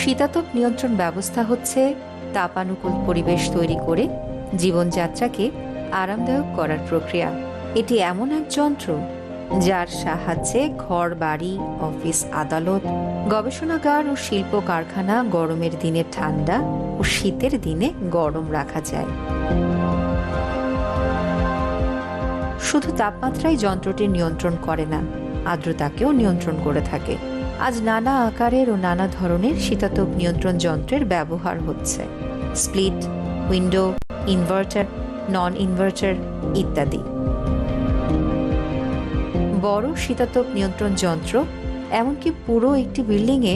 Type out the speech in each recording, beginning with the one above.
শীতাতপ নিয়ন্ত্রণ ব্যবস্থা হচ্ছে তাপানুকূল পরিবেশ তৈরি করে জীবনযাত্রাকে আরামদায়ক করার প্রক্রিয়া। এটি এমন এক যন্ত্র যার সাহায্যে ঘর, বাড়ি, অফিস, আদালত, গবেষণাগার ও শিল্প কারখানা গরমের দিনে ঠান্ডা ও শীতের দিনে গরম রাখা যায়। শুধু তাপমাত্রাই যন্ত্রটি নিয়ন্ত্রণ করে না, আর্দ্রতাকেও নিয়ন্ত্রণ করে থাকে। আজ নানা আকারের ও নানা ধরনের শীতাতপ নিয়ন্ত্রণ যন্ত্রের ব্যবহার হচ্ছে। স্প্লিট, উইন্ডো, ইনভার্টার, নন ইনভার্টার ইত্যাদি। বড় শীতাতপ নিয়ন্ত্রণ যন্ত্র এমনকি পুরো একটি বিল্ডিংয়ে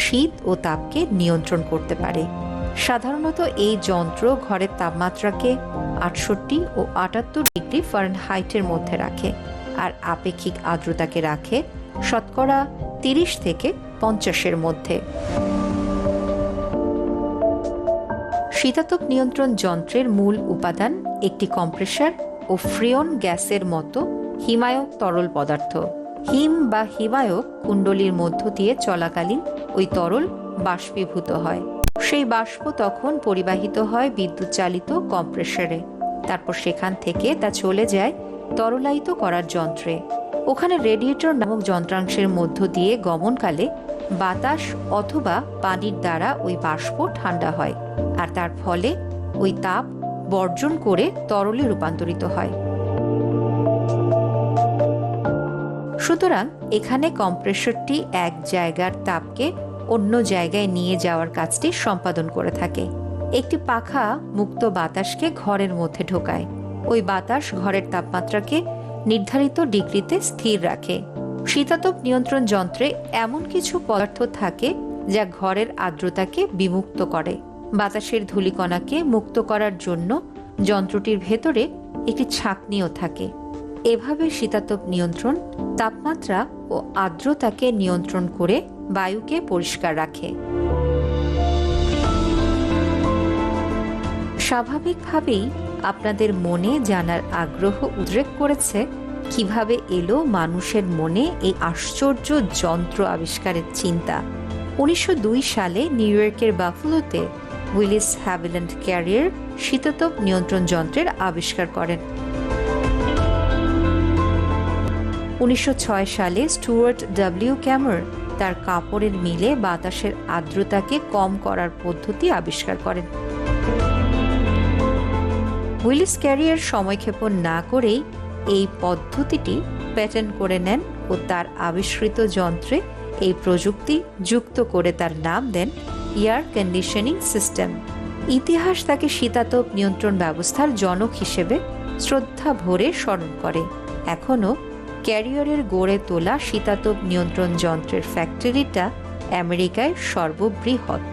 শীত ও তাপকে নিয়ন্ত্রণ করতে পারে। সাধারণত এই যন্ত্র ঘরের তাপমাত্রাকে ৬৮ ও ৭৮ ডিগ্রি ফারেনহাইটের মধ্যে রাখে, আর আপেক্ষিক আর্দ্রতাকে রাখে শতকরা ৩০ থেকে ৫০-এর মধ্যে। শীতাতপ নিয়ন্ত্রণ যন্ত্রের মূল উপাদান একটি কম্প্রেসর ও ফ্রিয়ন গ্যাসের মতো হিমায়ক তরল পদার্থ। হিম বা হিমায়ক কুণ্ডলীর মধ্য দিয়ে চলাকালীন ওই তরল বাষ্পীভূত হয়। সেই বাষ্প তখন পরিবাহিত হয় বিদ্যুৎ চালিত কম্প্রেসরে। তারপর সেখান থেকে তা চলে যায় তরলায়িত করার যন্ত্রে। ওখানে রেডিয়েটর নামক যন্ত্রাংশের মধ্য দিয়ে গমনকালে বাতাস অথবা পানির দ্বারা ওই বাষ্প ঠান্ডা হয়, আর তার ফলে ওই তাপ বর্জন করে তরলে রূপান্তরিত হয়। সুতরাং এখানে কম্প্রেসরটি এক জায়গার তাপকে অন্য জায়গায় নিয়ে যাওয়ার কাজটি সম্পাদন করে থাকে। একটি পাখা মুক্ত বাতাসকে ঘরের মধ্যে ঢোকায়। ওই বাতাস ঘরের তাপমাত্রাকে নির্ধারিত ডিগ্রিতে স্থির রাখে। শীতাতপ নিয়ন্ত্রণ যন্ত্রে এমন কিছু পদার্থ থাকে যা ঘরের আর্দ্রতাকে বিমুক্ত করে। বাতাসের ধূলিকণাকে মুক্ত করার জন্য যন্ত্রটির ভেতরে একটি ছাঁকনিও থাকে। এভাবে শীতাতপ নিয়ন্ত্রণ তাপমাত্রা ও আর্দ্রতাকে নিয়ন্ত্রণ করে বায়ুকে পরিষ্কার রাখে। স্বাভাবিকভাবেই আপনাদের মনে জানার আগ্রহ উদ্রেক করেছে কিভাবে এলো মানুষের মনে এই আশ্চর্য যন্ত্র আবিষ্কারের চিন্তা। ১৯০২ সালে নিউ ইয়র্কের বাফেলোতে উইলিস হ্যাভিল্যান্ড ক্যারিয়ার শীতাতপ নিয়ন্ত্রণ যন্ত্রের আবিষ্কার করেন। ১৯০৬ সালে স্টুয়ার্ট ডব্লিউ ক্যামর তার কাপড়ের মিলে বাতাসের আর্দ্রতাকে কম করার পদ্ধতি আবিষ্কার করেন। উইলিস ক্যারিয়ার সময়ক্ষেপণ না করেই এই পদ্ধতিটি প্যাটেন্ট করে নেন ও তার আবিষ্কৃত যন্ত্রে এই প্রযুক্তি যুক্ত করে তার নাম দেন এয়ার কন্ডিশনিং সিস্টেম। ইতিহাস তাকে শীতাতপ নিয়ন্ত্রণ ব্যবস্থার জনক হিসেবে শ্রদ্ধা ভরে স্মরণ করে। এখনও ক্যারিয়ারের গড়ে তোলা শীতাতপ নিয়ন্ত্রণ যন্ত্রের ফ্যাক্টরিটা আমেরিকায় সর্ববৃহৎ।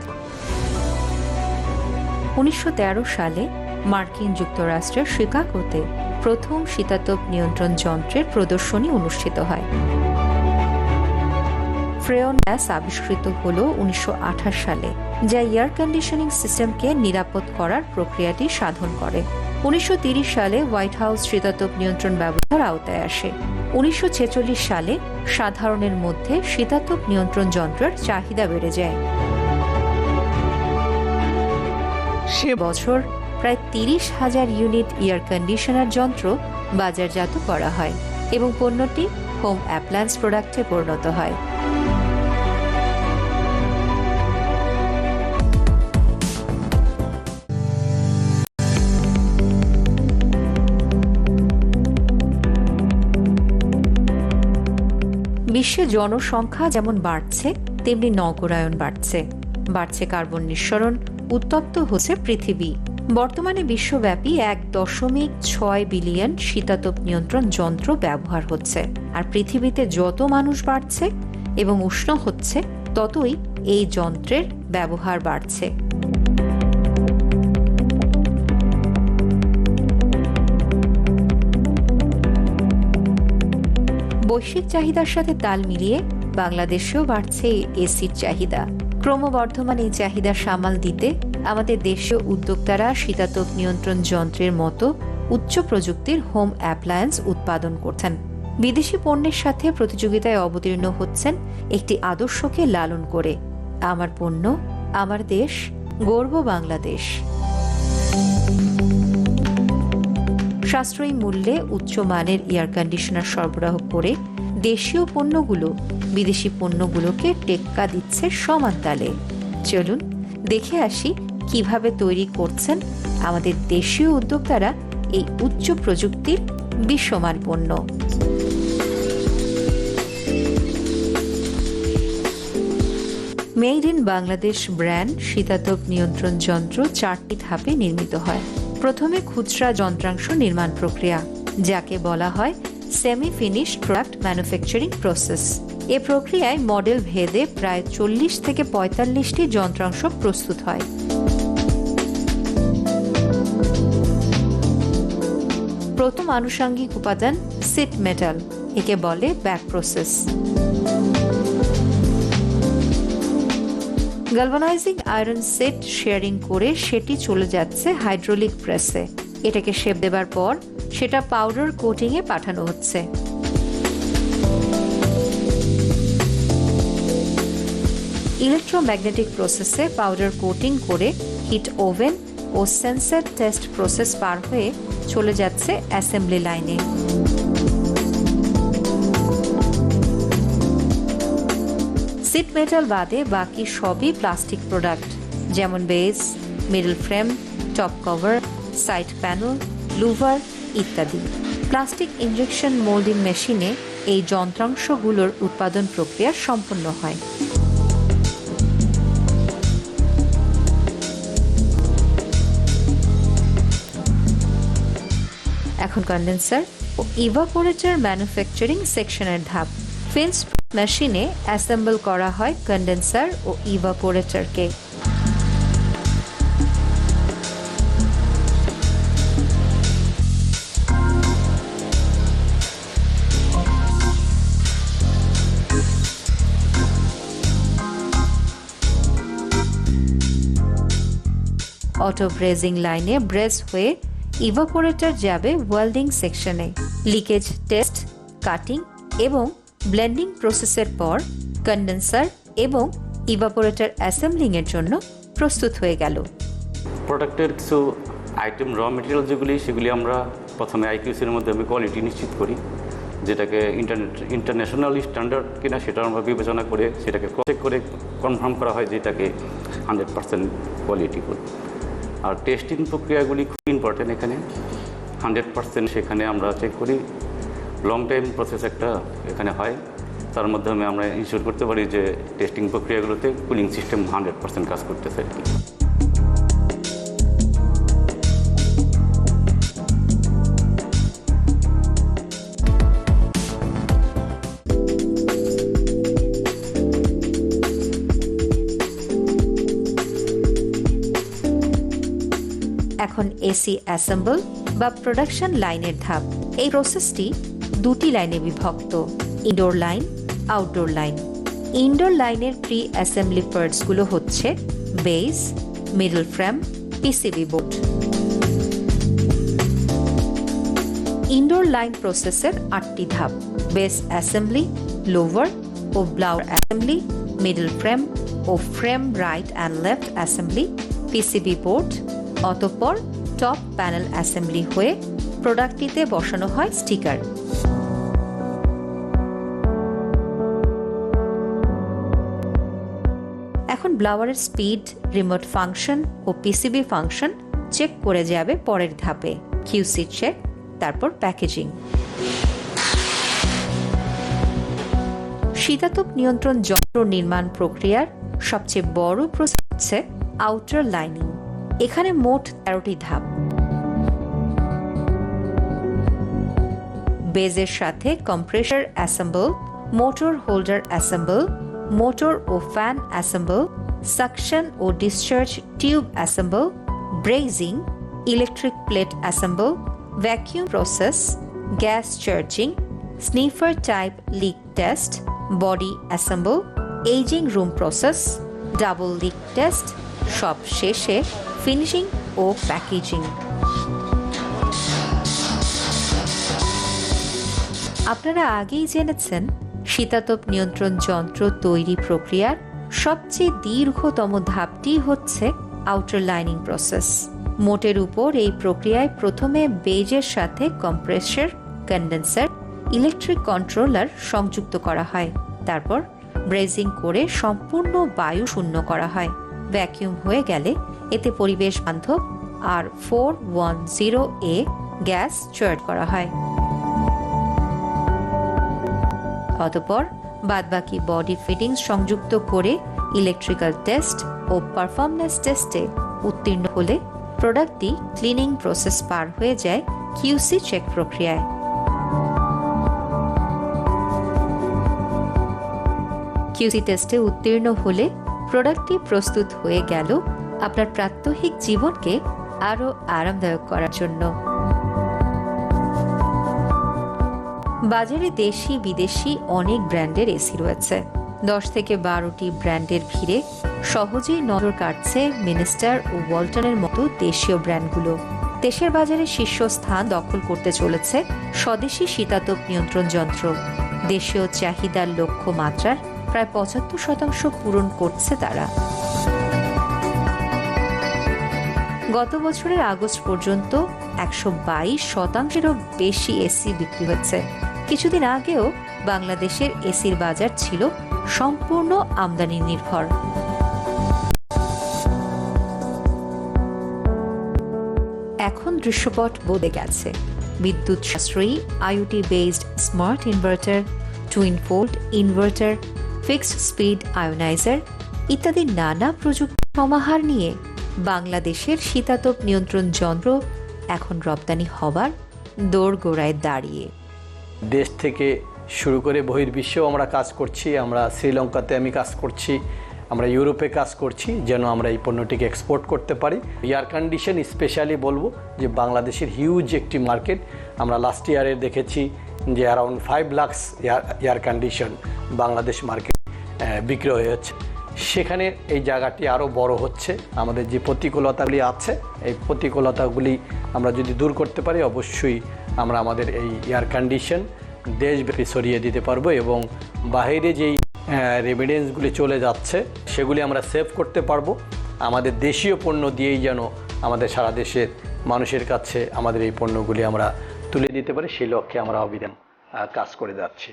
১৯১৩ সালে মার্কিন যুক্তরাষ্ট্রের শিকাগোতে প্রথম শীতাতপ নিয়ন্ত্রণ যন্ত্রের প্রদর্শনী অনুষ্ঠিত হয়। ফ্রেয়ন গ্যাস আবিষ্কৃত হল ১৯২৮ সালে, যা এয়ার কন্ডিশনিং সিস্টেমকে নিরাপদ করার প্রক্রিয়াটি সাধন করে। ১৯৩০ সালে হোয়াইট হাউস শীতাতপ নিয়ন্ত্রণ ব্যবস্থার আওতায় আসে। ১৯৪৬ সালে সাধারণের মধ্যে শীতাতপ নিয়ন্ত্রণ যন্ত্রের চাহিদা বেড়ে যায়। সে বছর প্রায় ৩০,০০০ ইউনিট এয়ার কন্ডিশনার যন্ত্র বাজারজাত করা হয় এবং পণ্যটি হোম অ্যাপ্লায়েন্স প্রোডাক্টে পরিণত হয়। বিশ্বে জনসংখ্যা যেমন বাড়ছে তেমনি নগরায়ন বাড়ছে, বাড়ছে কার্বন নিঃসরণ, উত্তপ্ত হচ্ছে পৃথিবী। বর্তমানে বিশ্বব্যাপী ১.৬ বিলিয়ন শীতাতপ নিয়ন্ত্রণ যন্ত্র ব্যবহার হচ্ছে, আর পৃথিবীতে যত মানুষ বাড়ছে এবং উষ্ণ হচ্ছে ততই এই যন্ত্রের ব্যবহার বাড়ছে। বৈশ্বিক চাহিদার সাথে তাল মিলিয়ে বাংলাদেশেও বাড়ছে এসির চাহিদা। ক্রমবর্ধমান এই চাহিদা সামাল দিতে আমাদের দেশীয় উদ্যোক্তারা শীতাতপ নিয়ন্ত্রণ যন্ত্রের মতো উচ্চ প্রযুক্তির হোম অ্যাপ্লায়েন্স উৎপাদন করছেন। বিদেশি পণ্যের সাথে প্রতিযোগিতায় অবতীর্ণ হচ্ছেন একটি আদর্শকে লালন করে, আমার পণ্য আমার দেশ, গর্ব বাংলাদেশ। সাশ্রয়ী মূল্যে উচ্চমানের এয়ার কন্ডিশনার সরবরাহ করে দেশীয় পণ্যগুলো বিদেশি পণ্যগুলোকে টেক্কা দিচ্ছে সমান তালে। চলুন দেখে আসি কিভাবে তৈরি করছেন আমাদের দেশীয় উদ্যোক্তারা এই উচ্চ প্রযুক্তির বিশ্বমান পণ্য। মেড ইন বাংলাদেশ ব্র্যান্ড শীতাতপ নিয়ন্ত্রণ যন্ত্র 4টি ধাপে নির্মিত হয়। প্রথমে খুচরা যন্ত্রাংশ নির্মাণ প্রক্রিয়া, যাকে বলা হয় semi finished product manufacturing process. এ প্রক্রিয়ায় মডেল ভেদে প্রায় 40 থেকে 45টি যন্ত্রাংশ প্রস্তুত হয়। প্রথম আনুষঙ্গিক উপাদান সিট মেটাল, একে বলে back process. Galvanising iron set sharing করে সেটি চলে যাচ্ছে হাইড্রোলিক প্রেসে। এটাকে শেপ দেবার পর সেটা পাউডার কোটিং এ পাঠানো হচ্ছে। ইলেকট্রোম্যাগনেটিক প্রসেসে পাউডার কোটিং করে হিট ওভেন ও সেন্সর টেস্ট প্রসেস পার হয়ে চলে যাচ্ছে অ্যাসেম্বলি লাইনে। সিট মেটাল বাদে বাকি সবই প্লাস্টিক প্রোডাক্ট, যেমন base, middle frame, top cover, side panel, Louvre ইত্যাদি। প্লাস্টিক ইনজেকশন মোল্ডিং মেশিনে এই যন্ত্রাংশগুলোর উৎপাদন প্রক্রিয়া সম্পন্ন হয়। এখন কন্ডেন্সার ও ইভাপোরেটর ম্যানুফ্যাকচারিং সেকশনের ধাপ। ফিন্স মেশিনে অ্যাসেম্বল করা হয় কন্ডেন্সার ও ইভাপোরেটরকে। অটো ব্রেজিং লাইনে ব্রেজ হয়ে ইভাপোরেটর যাবে ওয়েল্ডিং সেকশনে। লিকেজ টেস্ট, কাটিং এবং ব্লেন্ডিং প্রসেসের পর কন্ডেন্সার এবং ইভাপোরেটর অ্যাসেম্বলিং এর জন্য প্রস্তুত হয়ে গেল। প্রোডাক্টের কিছু আইটেম র মেটেরিয়াল সেগুলি আমরা প্রথমে আইকিউসির মাধ্যমে কোয়ালিটি নিশ্চিত করি, যেটাকে ইন্টারন্যাশনাল স্ট্যান্ডার্ড কিনা সেটা আমরা বিবেচনা করে সেটাকে চেক করে কনফার্ম করা হয় যেটাকে 100% কোয়ালিটি করি। আর টেস্টিং প্রক্রিয়াগুলি খুব ইম্পর্টেন্ট এখানে। 100% সেখানে আমরা চেক করি। লং টাইম প্রসেস একটা এখানে হয়, তার মাধ্যমে আমরা ইনশিওর করতে পারি যে টেস্টিং প্রক্রিয়াগুলোতে কুলিং সিস্টেম 100% কাজ করতেছে আর কি। এখন এসি অ্যাসেম্বল বা প্রোডাকশন লাইনের ধাপ। এই প্রসেসটি দুটি লাইনে বিভক্ত, indoor line, outdoor line. Indoor লাইনের প্রি অ্যাসেম্বলি পার্টসগুলো হচ্ছে base, middle frame, PCB board. Indoor line প্রসেসের 8টি ধাপ: বেস অ্যাসেম্বলি, লোভার ও ব্লাউর অ্যাসেম্বলি, মিডল ফ্রেম ও frame right and left assembly, PCB board, অতঃপর টপ প্যানেল অ্যাসেম্বলি হয়ে প্রোডাক্টটিতে বসানো হয় স্টিকার। এখন ব্লাওয়ারের স্পিড, রিমোট ফাংশন ও পিসিবি ফাংশন চেক করে যাবে পরের ধাপে, কিউসি চেক, তারপর প্যাকেজিং। শীতাতপ নিয়ন্ত্রণ যন্ত্র নির্মাণ প্রক্রিয়ার সবচেয়ে বড় প্রসেস হচ্ছে আউটার লাইনিং। এখানে মোট 13টি ধাপ। বেজের সাথে compressor assemble, motor holder assemble, motor ও ফ্যান অ্যাসেম্বল, সাকশন ও discharge tube assemble, brazing, electric plate assemble, vacuum process, gas charging, sniffer type leak test, body assemble, ageing room process, double leak test, সব শেষে finishing ও packaging. আপনারা আগেই জেনেছেন শীতাতপ নিয়ন্ত্রণ যন্ত্র তৈরি প্রক্রিয়ার সবচেয়ে দীর্ঘতম ধাপটি হচ্ছে আউটার লাইনিং প্রসেস। মোটের উপর এই প্রক্রিয়ায় প্রথমে বেজের সাথে কম্প্রেসর, কন্ডেন্সার, ইলেকট্রিক কন্ট্রোলার সংযুক্ত করা হয়। তারপর ব্রেজিং করে সম্পূর্ণ বায়ু শূন্য করা হয়। ভ্যাকিউম হয়ে গেলে এতে পরিবেশ বান্ধব R410A গ্যাস চয়েড করা হয়। অতঃপর বাদবাকি বডি ফিটিংস সংযুক্ত করে ইলেকট্রিক্যাল টেস্ট ও পারফরম্যান্স টেস্টে উত্তীর্ণ হলে প্রোডাক্টটি ক্লিনিং প্রসেস পার হয়ে যায় কিউসি চেক প্রক্রিয়ায়। কিউসি টেস্টে উত্তীর্ণ হলে প্রোডাক্টটি প্রস্তুত হয়ে গেল আপনার প্রাত্যহিক জীবনকে আরও আরামদায়ক করার জন্য। বাজারে দেশি বিদেশি অনেক ব্র্যান্ডের এসি রয়েছে। 10 থেকে 12টি ব্র্যান্ডের ভিড়ে সহজেই নজর কাটছে মিনিস্টার ও ওয়ালটনের মতো দেশীয় ব্র্যান্ডগুলো। দেশের বাজারে শীর্ষস্থান দখল করতে চলেছে স্বদেশি শীতাতপ নিয়ন্ত্রণ যন্ত্র। দেশীয় চাহিদার লক্ষ্যমাত্রার প্রায় 75% পূরণ করছে তারা। গত বছরের আগস্ট পর্যন্ত 122%-এরও বেশি এসি বিক্রি হচ্ছে। কিছুদিন আগেও বাংলাদেশের এসির বাজার ছিল সম্পূর্ণ আমদানি নির্ভর। এখন দৃশ্যপট বদলে গেছে। বিদ্যুৎ সাশ্রয়ী IoT based smart inverter, twin volt inverter, fixed speed ioniser ইত্যাদি নানা প্রযুক্তি সমাহার নিয়ে বাংলাদেশের শীতাতপ নিয়ন্ত্রণ যন্ত্র এখন রপ্তানি হবার দোরগোড়ায় দাঁড়িয়ে। দেশ থেকে শুরু করে বহির্বিশ্বেও আমরা কাজ করছি। আমরা শ্রীলঙ্কাতে আমি কাজ করছি, আমরা ইউরোপে কাজ করছি যেন আমরা এই পণ্যটিকে এক্সপোর্ট করতে পারি। এয়ার কন্ডিশন স্পেশালি বলবো যে বাংলাদেশের হিউজ একটি মার্কেট। আমরা লাস্ট ইয়ারে দেখেছি যে around 5 lakh air condition Bangladesh market বিক্রয় হয়েছে। সেখানে এই জায়গাটি আরও বড় হচ্ছে। আমাদের যে প্রতিকূলতাগুলি আছে এই প্রতিকূলতাগুলি আমরা যদি দূর করতে পারি অবশ্যই আমরা আমাদের এই এয়ার কন্ডিশন দেশব্যাপী ছড়িয়ে দিতে পারবো এবং বাইরে যেই রেমিডেন্সগুলি চলে যাচ্ছে সেগুলি আমরা সেভ করতে পারবো। আমাদের দেশীয় পণ্য দিয়েই যেন আমাদের সারা দেশের মানুষের কাছে আমাদের এই পণ্যগুলি আমরা তুলে দিতে পারি, সেই লক্ষ্যে আমরা অবিরাম কাজ করে যাচ্ছি।